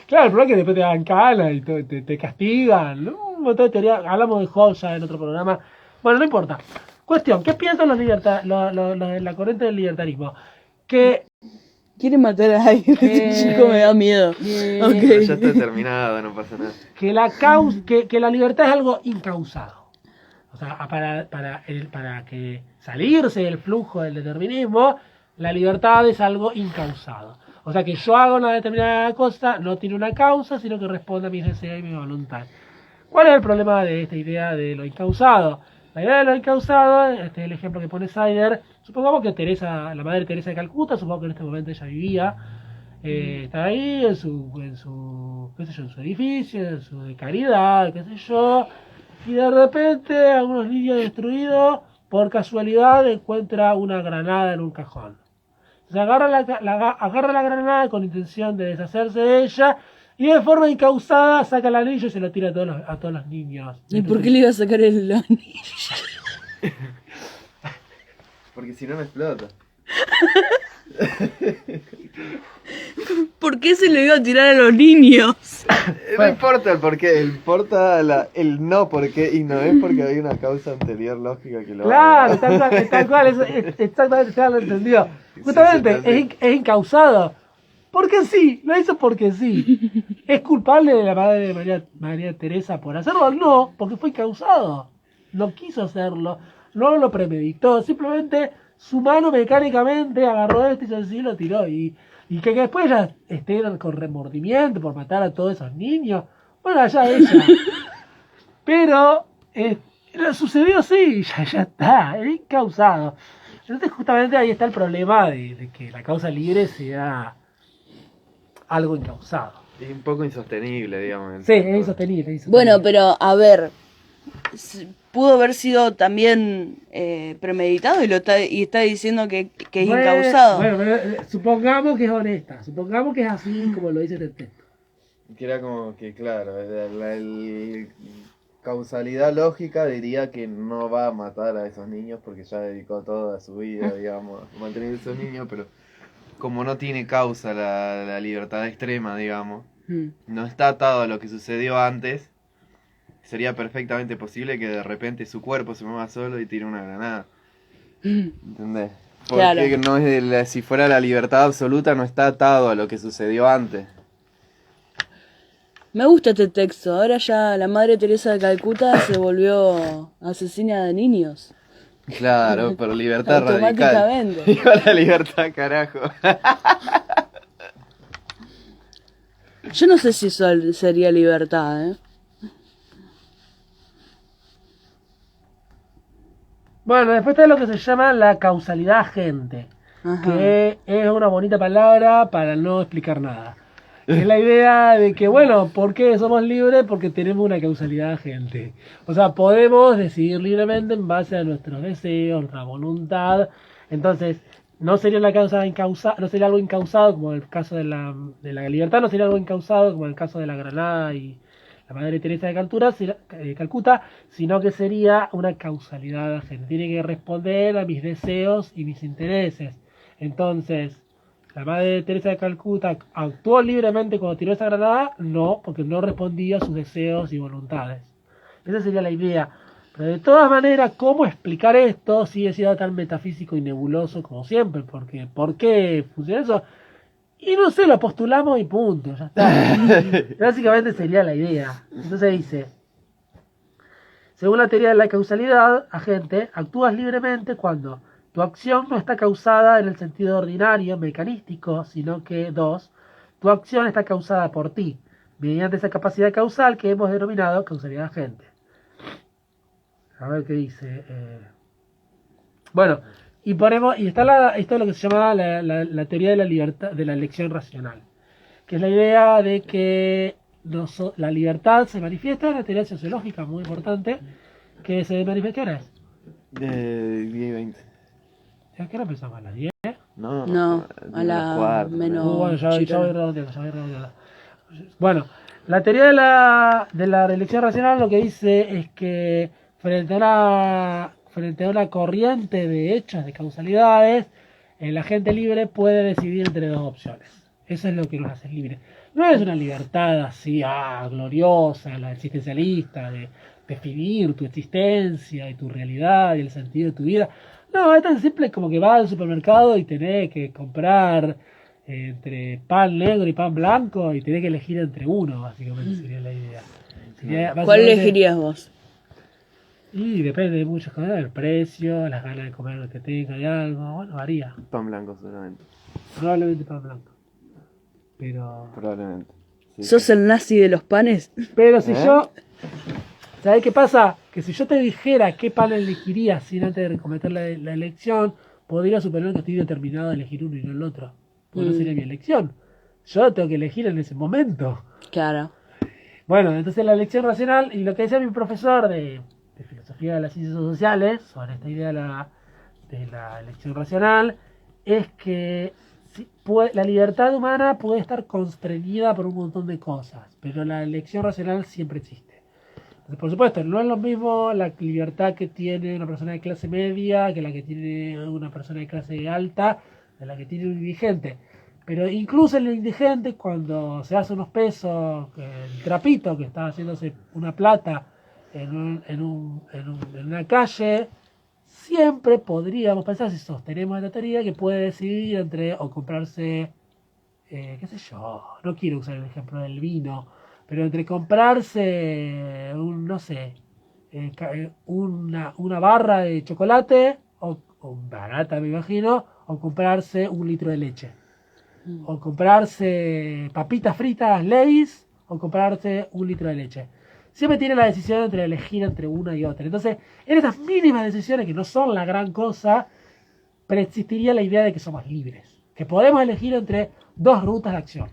B: Claro, el problema es que después te dan cana y te castigan. Un montón de teoría. Hablamos de Hobbes ya en otro programa. Bueno, no importa. Cuestión, ¿qué piensan los de la corriente del libertarismo? Que
A: Quiere matar a alguien, este chico me da miedo.
C: Ya
A: Ok.
C: está terminado, no pasa nada.
B: que la libertad es algo incausado. O sea, para que salirse del flujo del determinismo, la libertad es algo incausado. O sea, que yo haga una determinada cosa no tiene una causa, sino que responde a mis deseos y mi voluntad. ¿Cuál es el problema de esta idea de lo incausado? La idea de lo encausado, este es el ejemplo que pone Snyder. Supongamos que Teresa, la madre Teresa de Calcuta, supongo que en este momento ella vivía, está ahí en su, qué sé yo, en su edificio, en su de caridad, qué sé yo, y de repente algunos niños destruidos, por casualidad, encuentra una granada en un cajón. Se agarra agarra la granada con intención de deshacerse de ella y de forma incausada saca el anillo y se lo tira a todos los niños.
A: ¿Y por qué le iba a sacar el anillo?
C: Porque si no me explota.
A: ¿Por qué se lo iba a tirar a los niños?
C: No importa el porqué, importa el no porqué, y no es porque hay una causa anterior lógica que lo
B: Claro,
C: haga.
B: tal cual, exactamente, ya lo entendió. Justamente, es incausado. Porque sí, lo hizo porque sí. ¿Es culpable de la madre de María Teresa por hacerlo? No, porque fue incausado. No quiso hacerlo, no lo premeditó, simplemente su mano mecánicamente agarró esto y así lo tiró. Y que después ya esté con remordimiento por matar a todos esos niños, bueno, allá ella. Pero sucedió sí, ya está, es incausado. Entonces justamente ahí está el problema de que la causa libre sea algo incausado.
C: Es un poco insostenible, digamos.
B: Sí, es insostenible.
A: Bueno, pero a ver, pudo haber sido también premeditado y está diciendo que es incausado.
B: Bueno, supongamos que es honesta, supongamos que es así como lo dice el texto.
C: Que era como que, claro, la causalidad lógica diría que no va a matar a esos niños porque ya dedicó toda su vida, digamos, a mantener a esos niños, pero como no tiene causa la libertad extrema, digamos, no está atado a lo que sucedió antes, sería perfectamente posible que de repente su cuerpo se mueva solo y tire una granada. ¿Entendés? Porque
A: Claro.
C: no es si fuera la libertad absoluta, no está atado a lo que sucedió antes.
A: Me gusta este texto. Ahora ya la madre Teresa de Calcuta se volvió asesina de niños.
C: Claro, pero libertad radical.
A: Automáticamente.
C: Digo la libertad, carajo.
A: Yo no sé si eso sería libertad, ¿eh?
B: Bueno, después está lo que se llama la causalidad agente,
A: Ajá.
B: que es una bonita palabra para no explicar nada. Es la idea de que, bueno, ¿por qué somos libres? Porque tenemos una causalidad agente. O sea, podemos decidir libremente en base a nuestros deseos, nuestra voluntad. Entonces, no sería una causa no sería algo incausado como el caso de la libertad, no sería algo incausado como el caso de la granada y la madre Teresa de Calcuta, sino que sería una causalidad agente. Tiene que responder a mis deseos y mis intereses. Entonces, la madre Teresa de Calcuta actuó libremente cuando tiró esa granada, no, porque no respondía a sus deseos y voluntades. Esa sería la idea. Pero de todas maneras, ¿cómo explicar esto sigue siendo tan metafísico y nebuloso como siempre? Porque, ¿por qué funciona eso? Y no sé, lo postulamos y punto, ya está. Básicamente sería la idea. Entonces dice, según la teoría de la causalidad, agente, actúas libremente cuando tu acción no está causada en el sentido ordinario, mecanístico, sino que, 2, tu acción está causada por ti, mediante esa capacidad causal que hemos denominado causalidad agente. A ver qué dice. Bueno, y está esto es lo que se llama la teoría de la libertad, de la elección racional, que es la idea de que la libertad se manifiesta en una teoría sociológica muy importante, que se manifiesta, ¿qué hora es?
C: 10 y 20.
B: ¿A qué hora empezamos? ¿A las 10?
A: No, a la
C: cuarta,
A: menos.
B: Bueno, ya voy
A: chicana.
B: redondeando. Bueno, la teoría de la elección racional lo que dice es que frente a una corriente de hechos, de causalidades, el agente libre puede decidir entre dos opciones. Eso es lo que nos hace libres. No es una libertad así, gloriosa, la existencialista, de definir tu existencia y tu realidad y el sentido de tu vida. No, es tan simple como que vas al supermercado y tenés que comprar entre pan negro y pan blanco y tenés que elegir entre uno, básicamente sería la idea. Sería,
A: ¿Cuál
B: básicamente,
A: elegirías vos?
B: y depende de muchas cosas, el precio, las ganas de comer lo que tenga y algo, bueno, varía.
C: Pan blanco solamente.
B: Probablemente pan blanco. Pero
C: Probablemente. Sí,
A: ¿Sos
C: sí.
A: el nazi de los panes?
B: si yo... ¿Sabés qué pasa? que si yo te dijera qué panel elegirías sin antes de cometer la elección, podría suponer que estoy determinado a elegir uno y no el otro. Porque no sería mi elección. Yo tengo que elegir en ese momento.
A: Claro.
B: Bueno, entonces la elección racional, y lo que decía mi profesor de filosofía de las ciencias sociales, sobre esta idea de la elección racional, es que la libertad humana puede estar constreñida por un montón de cosas, pero la elección racional siempre existe. Entonces, por supuesto, no es lo mismo la libertad que tiene una persona de clase media que la que tiene una persona de clase alta, de la que tiene un indigente. Pero incluso el indigente, cuando se hace unos pesos, el trapito que está haciéndose una plata en una calle, siempre podríamos pensar, si sostenemos esta teoría, que puede decidir entre o comprarse, qué sé yo, no quiero usar el ejemplo del vino, pero entre comprarse no sé, una barra de chocolate, o barata me imagino, o comprarse un litro de leche. O comprarse papitas fritas Lay's, o comprarse un litro de leche. Siempre tiene la decisión entre elegir entre una y otra. Entonces, en esas mínimas decisiones que no son la gran cosa, preexistiría la idea de que somos libres. Que podemos elegir entre dos rutas de acción.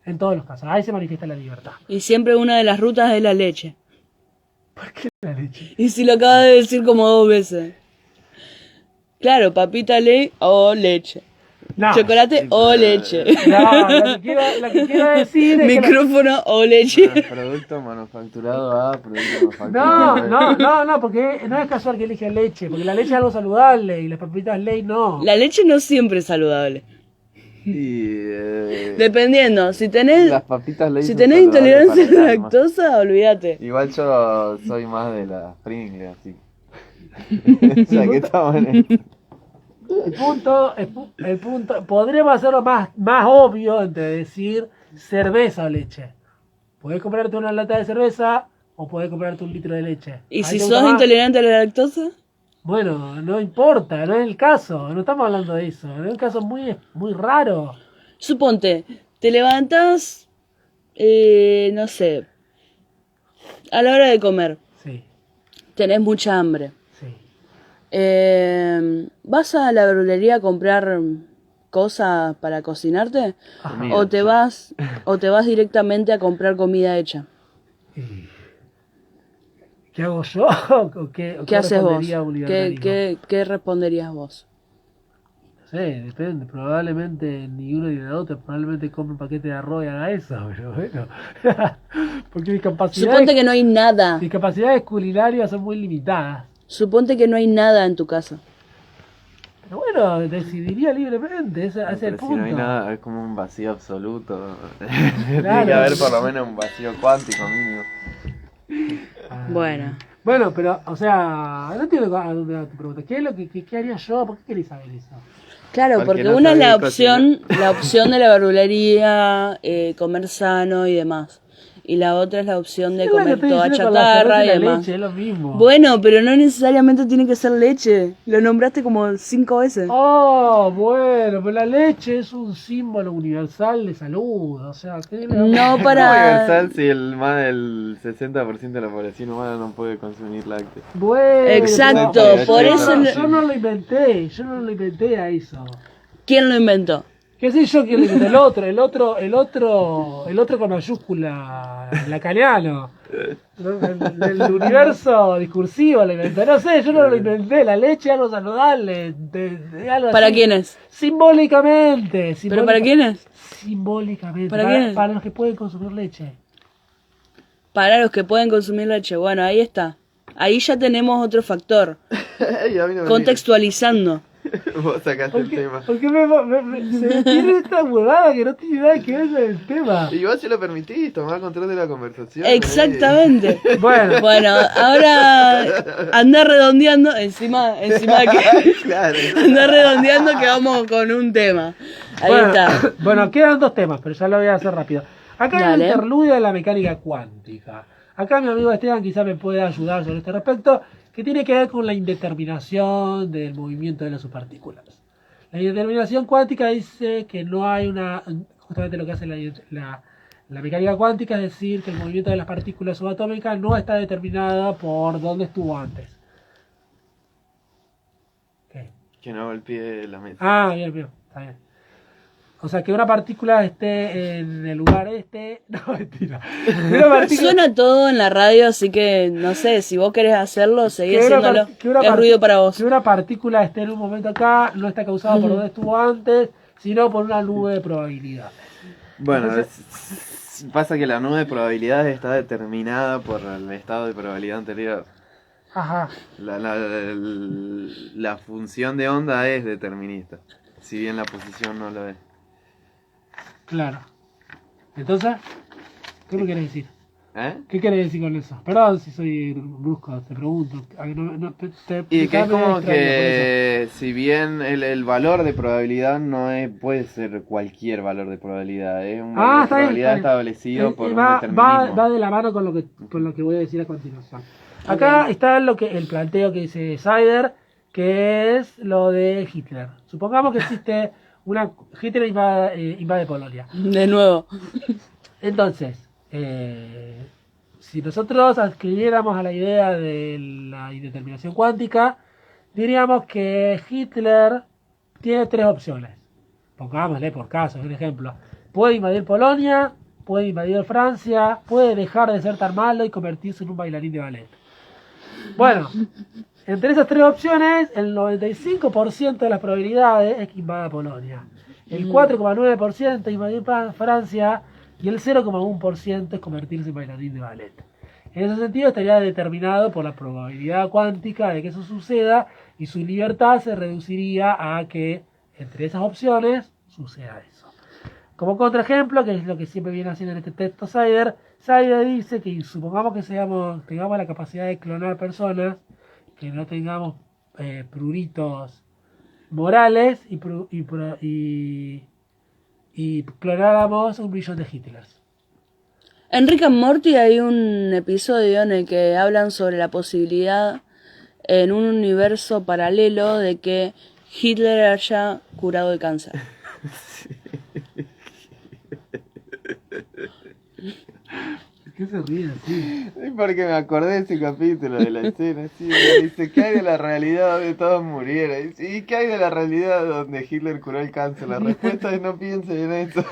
B: En todos los casos. Ahí se manifiesta la libertad.
A: Y siempre una de las rutas es la leche.
B: ¿Por qué la leche?
A: Y si lo acabas de decir como 2 veces. Claro, papita ley o leche.
B: No.
A: Chocolate o leche.
B: No, lo que quiero decir es
A: Micrófono o leche.
C: Producto manufacturado A, producto manufacturado B.
B: No, porque no es casual que elige leche, porque la leche es algo saludable y las papitas ley no.
A: La leche no siempre es saludable.
C: Y
A: Dependiendo, si tenés
C: las papitas Lay's
A: si
C: son
A: tenés
C: saludables
A: intolerancia a
C: para el
A: la
C: alma.
A: lactosa, olvídate.
C: Igual yo soy más de las Pringles, así. Ya que estamos en esto.
B: El punto, podríamos hacerlo más obvio entre decir cerveza o leche. Podés comprarte una lata de cerveza o podés comprarte un litro de leche.
A: ¿Y
B: Ahí
A: si
B: te gusta
A: sos
B: más.
A: intolerante a la lactosa?
B: Bueno, no importa, no es el caso, no estamos hablando de eso, es un caso muy raro.
A: Suponte, te levantás, no sé, a la hora de comer,
B: Sí,
A: tenés mucha hambre.
B: sí.
A: ¿Vas a la verdulería a comprar cosas para cocinarte?
C: Comida.
A: ¿O te vas directamente a comprar comida hecha?
B: ¿Qué hago yo? ¿O qué
A: ¿Qué haces vos?
B: respondería un libertarismo?
A: ¿Qué responderías vos?
B: No sé, depende, probablemente ni uno ni el otro, probablemente compre un paquete de arroz y haga eso, pero bueno. Porque
A: Suponte que no hay nada.
B: mis capacidades culinarias son muy limitadas.
A: Suponte que no hay nada en tu casa.
B: Pero bueno, decidiría libremente, ese es el
C: Pero
B: punto.
C: si no hay nada, es como un vacío absoluto. Tiene que haber por lo menos un vacío cuántico mínimo.
A: Bueno.
B: Bueno, pero, o sea, no entiendo a dónde va tu pregunta. ¿Qué es lo qué haría yo? ¿Por qué querés saber eso?
A: Claro,
C: Porque
A: porque
C: no
A: una es la
C: sabía
A: opción de la verdulería, comer sano y demás. Y la otra es la opción de
B: Es lo que
A: comer
B: estoy
A: toda
B: diciendo con la
A: chatarra
B: cerveza
A: y
B: la
A: demás.
B: leche, es lo mismo.
A: Bueno, pero no necesariamente tiene que ser leche. Lo nombraste como 5 veces.
B: Oh, bueno, pero la leche es un símbolo universal de salud. O sea, ¿qué le vamos a-
A: No
C: ¿Cómo
A: para...
C: universal si más del 60% de la población humana no puede consumir lácteos?
B: Bueno,
A: Exacto,
B: pero
C: por eso
B: yo no lo inventé a eso.
A: ¿Quién lo inventó?
B: ¿Qué sé yo quién lo inventó? El otro con mayúscula, lacaniano. El universo discursivo lo inventó. No sé, yo no lo inventé. La leche es algo saludable. Algo
A: ¿Para
B: así.
A: quiénes?
B: Simbólicamente.
A: ¿Pero para quiénes?
B: Simbólicamente.
A: ¿Para quiénes?
B: Para los que pueden consumir leche.
A: Para los que pueden consumir leche. Bueno, ahí está. Ahí ya tenemos otro factor.
C: Ey, a mí no me
A: Contextualizando.
C: digas. Vos sacaste el tema.
B: ¿Por qué se me tiene esta huevada que no tiene nada que ver con el tema?
C: Y vos se lo permitís, tomar control de la conversación.
A: Exactamente.
B: Bueno,
A: Bueno, ahora anda redondeando, encima de que
C: Claro.
A: anda redondeando que vamos con un tema. Ahí
B: bueno,
A: está.
B: bueno, quedan 2 temas, pero ya lo voy a hacer rápido. Acá hay
A: Dale.
B: un interludio de la mecánica cuántica. Acá mi amigo Esteban quizás me puede ayudar sobre este respecto, que tiene que ver con la indeterminación del movimiento de las subpartículas. La indeterminación cuántica dice que no hay justamente lo que hace La mecánica cuántica es decir que el movimiento de las partículas subatómicas no está determinado por dónde estuvo antes. ¿Qué?
C: Que no golpee la mesa.
B: Ah, bien, está bien. O sea, que una partícula esté en el lugar este... No, mentira.
A: Suena todo en la radio, así que no sé, si vos querés hacerlo, seguí
B: Que
A: haciéndolo. Es ruido para vos.
B: Que una partícula esté en un momento acá no está causada por donde estuvo antes, sino por una nube de probabilidades.
C: Bueno,
B: Entonces,
C: pasa que la nube de probabilidades está determinada por el estado de probabilidad anterior.
B: ajá.
C: La función de onda es determinista, si bien la posición no lo es.
B: Claro. Entonces, ¿qué me querés decir?
C: ¿Eh?
B: ¿Qué querés decir con eso? Perdón si soy brusco, te pregunto.
C: Y que es
B: me
C: como
B: extraño
C: que si bien el valor de probabilidad no es, puede ser cualquier valor de probabilidad, es un valor de
B: está bien,
C: probabilidad
B: está bien.
C: establecido por un
B: Va
C: determinismo.
B: de la mano con lo que voy a decir a continuación. Acá está el planteo que dice Sider, que es lo de Hitler. Supongamos que existe Hitler invade Polonia.
A: De nuevo.
B: Entonces, si nosotros adscribiéramos a la idea de la indeterminación cuántica, diríamos que Hitler tiene tres opciones. Pongámosle por caso, un ejemplo. Puede invadir Polonia, puede invadir Francia, puede dejar de ser tan malo y convertirse en un bailarín de ballet. Bueno, entre esas tres opciones, el 95% de las probabilidades es que invada Polonia. El 4,9% invadir Francia y el 0,1% es convertirse en bailarín de ballet. En ese sentido estaría determinado por la probabilidad cuántica de que eso suceda y su libertad se reduciría a que entre esas opciones suceda eso. Como contraejemplo, que es lo que siempre viene haciendo en este texto Sider dice que supongamos que tengamos la capacidad de clonar personas, que no tengamos pruritos morales y clonáramos 1 millón de Hitlers.
A: En Rick and Morty hay un episodio en el que hablan sobre la posibilidad en un universo paralelo de que Hitler haya curado el cáncer.
B: ¿Por qué se ríe así?
C: Sí, porque me acordé de ese capítulo de la escena, sí, dice, ¿qué hay de la realidad donde todos murieron? ¿Y qué hay de la realidad donde Hitler curó el cáncer? La respuesta es no piensen en eso.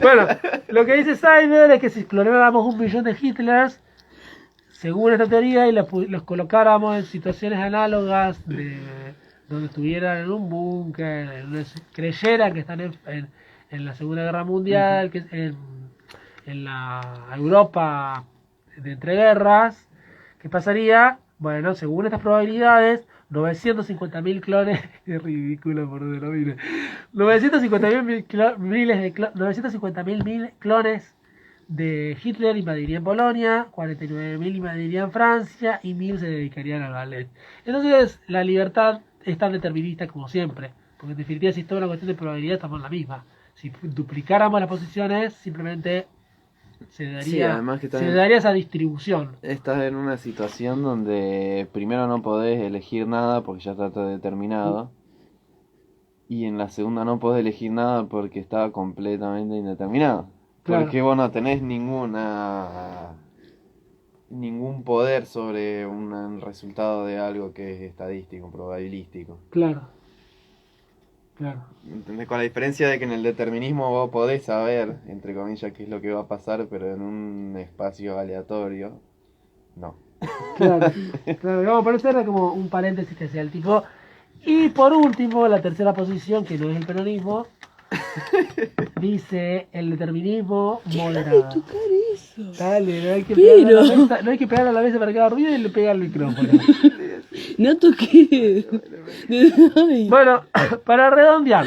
B: Bueno, lo que dice Sider es que si clonáramos 1 millón de Hitlers, según esta teoría, y los colocáramos en situaciones análogas de donde estuvieran en un búnker, creyeran que están en la Segunda Guerra Mundial, que en la Europa de entreguerras, ¿qué pasaría? Bueno, según estas probabilidades, 950.000 clones, es ridículo por donde lo mire, 950.000 clones de Hitler invadirían Polonia, 49.000 invadirían Francia y 1.000 se dedicarían al ballet. Entonces la libertad es tan determinista como siempre, porque en definitiva si es toda una cuestión de probabilidad estamos en la misma. Si duplicáramos las posiciones simplemente se daría esa distribución.
C: Estás en una situación donde primero no podés elegir nada porque ya está todo determinado. Y en la segunda no podés elegir nada porque está completamente indeterminado.
B: Claro.
C: Porque vos no tenés ningún poder sobre un resultado de algo que es estadístico, probabilístico.
B: Claro.
C: ¿Entendés? Con la diferencia de que en el determinismo vos podés saber, entre comillas, qué es lo que va a pasar, pero en un espacio aleatorio, no.
B: Claro, vamos a poner como un paréntesis que sea el tipo. Y por último, la tercera posición, que no es el peronismo, dice el determinismo moderado.
A: Tocar eso.
B: Dale, no hay que pegarle a la mesa para que haga ruido y le pega al micrófono.
A: No toqué.
B: Bueno, para redondear,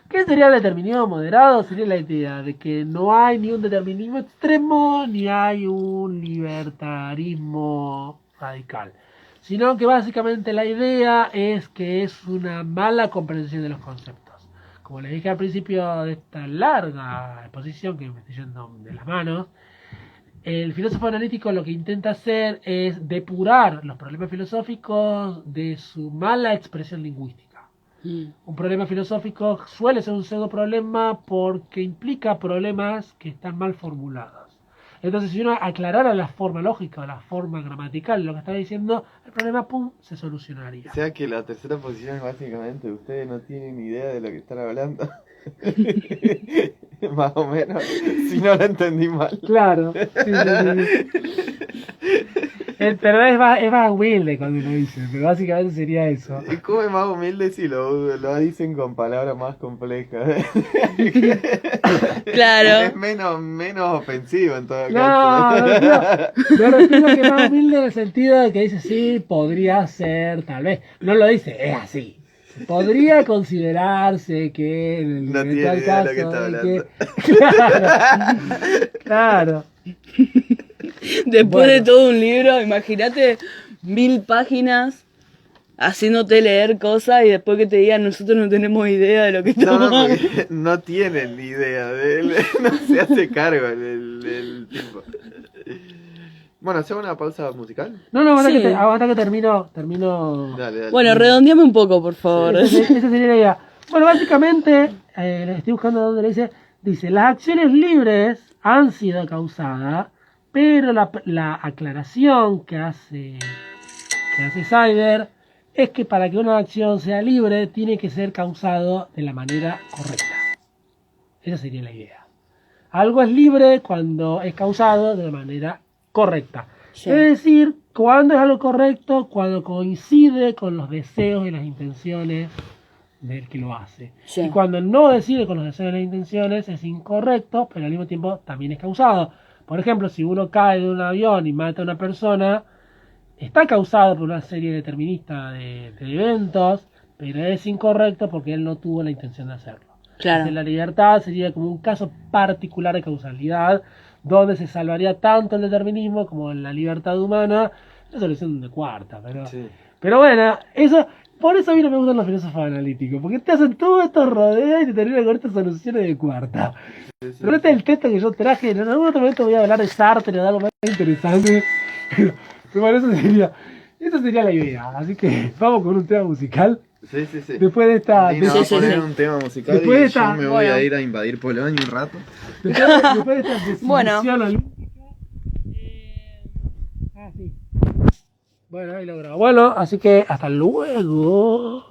B: ¿qué sería el determinismo moderado? Sería la idea de que no hay ni un determinismo extremo ni hay un libertarismo radical, sino que básicamente la idea es que es una mala comprensión de los conceptos. Como les dije al principio de esta larga exposición que me estoy yendo de las manos, el filósofo analítico lo que intenta hacer es depurar los problemas filosóficos de su mala expresión lingüística. Un problema filosófico suele ser un pseudo problema porque implica problemas que están mal formulados. Entonces, si uno aclarara la forma lógica o la forma gramatical de lo que está diciendo, el problema, pum, se solucionaría.
C: O sea que la tercera posición es básicamente ustedes no tienen idea de lo que están hablando. Más o menos, si no lo entendí mal.
B: Claro. Sí. Pero es más humilde cuando lo dice, pero básicamente sería eso.
C: ¿Y cómo es más humilde si lo dicen con palabras más complejas?
A: Claro.
C: Es menos ofensivo en todo
B: No,
C: caso.
B: me refiero a que es más humilde en el sentido de que dice, sí, podría ser, tal vez. No lo dice, es así. Podría considerarse que en
C: No tiene
B: tal
C: idea de lo que
B: caso,
C: está hablando.
B: Claro.
A: Después
B: Bueno.
A: de todo un libro, imagínate 1000 páginas haciéndote leer cosas y después que te digan nosotros no tenemos idea de lo que estamos
C: No,
A: hablando.
C: porque no tienen ni idea de él, no se hace cargo el tipo. Bueno, ¿hacemos una pausa musical?
B: No, aguanta,
A: Sí.
B: aguanta que termino.
C: Dale.
A: Bueno, redondeame un poco, por favor.
B: Esa sería la idea. Bueno, básicamente, le estoy buscando donde le dice, las acciones libres han sido causadas, pero la aclaración que hace Cyber es que para que una acción sea libre tiene que ser causado de la manera correcta. Esa sería la idea. Algo es libre cuando es causado de la manera correcta.
A: Sí.
B: Es decir, cuando es algo correcto, cuando coincide con los deseos y las intenciones del que lo hace.
A: Sí.
B: Y cuando no coincide con los deseos y las intenciones es incorrecto, pero al mismo tiempo también es causado. Por ejemplo, si uno cae de un avión y mata a una persona, está causado por una serie determinista de eventos, pero es incorrecto porque él no tuvo la intención de hacerlo.
A: Claro.
B: Entonces, la libertad sería como un caso particular de causalidad, donde se salvaría tanto el determinismo como la libertad humana. Una solución de cuarta, pero...
C: Sí.
B: Pero bueno, por eso a mí no me gustan los filósofos analíticos, porque te hacen todos estos rodeos y te terminan con estas soluciones de cuarta. Pero este es el texto que yo traje, en algún otro momento voy a hablar de Sartre o de algo más interesante, pero bueno, esa sería la idea. Así que vamos con un tema musical.
C: Sí.
B: Después de esta...
C: Nina
A: Sí,
C: va a
A: sí,
C: poner
A: sí.
C: un tema musical
B: Después de
C: y
B: esta-
C: yo me voy
A: bueno.
C: a ir a invadir Polonia un rato.
B: Después de esta definición
A: Bueno.
B: olímpica... sí. Bueno, ahí lo grabo. Bueno, así que hasta luego.